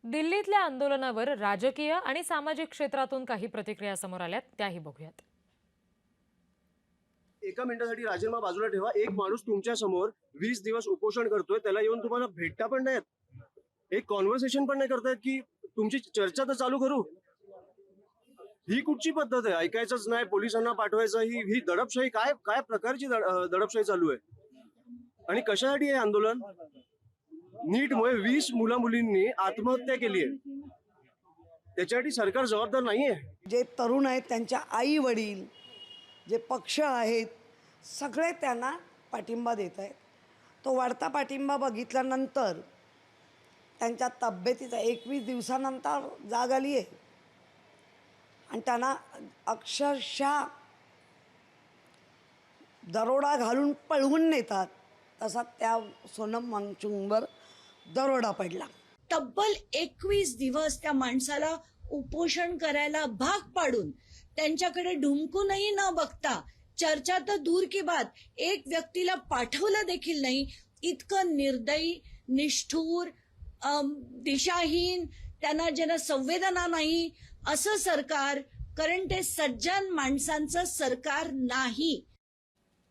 दिल्लीतल्या आंदोलनावर राजकीय आणि सामाजिक क्षेत्रातून काही प्रतिक्रिया समोर आल्यात, त्याही बघूयात. एका मिनिटासाठी राजीनामा बाजूला ठेवा. एक माणूस तुमच्या समोर 20 दिवस उपोषण करतोय, त्याला येऊन तुम्हाला भेटता पण नाहीत, एक कॉन्व्हर्सेशन पण नाही करतायत की तुमची चर्चा तर चालू करू. ही कुठची पद्धत आहे? ऐकायचंच नाही, पोलिसांना पाठवायचं. ही दडपशाही काय काय प्रकारची दडपशाही चालू आहे? आणि कशासाठी हे आंदोलन? नीटमुळे 20 मुला मुलींनी आत्महत्या केली आहे, त्याच्यासाठी सरकार जबाबदार नाहीये. जे तरुण आहेत त्यांच्या आई वडील, जे पक्ष आहेत, सगळे त्यांना पाठिंबा देत आहेत. तो वाढता पाठिंबा बघितल्यानंतर त्यांच्या तब्येतीचा 21 दिवसानंतर जाग आली आहे आणि त्यांना अक्षरशः दरोडा घालून पळवून नेतात, तसा त्या सोनम वांगचुकवर दरोडा पडला. तब्बल 21 दिवस त्या माणसाला उपोषण करायला भाग पाडून त्यांच्याकडे ढुंकूनही न बघता, चर्चा तर दूर की बात, एक व्यक्तीला पाठवलं देखील नाही. इतकं निर्दयी, निष्ठूर, दिशाहीन, त्यांना ज्यांना संवेदना नाही असं सरकार, कारण ते सज्जन माणसांचं सरकार नाही.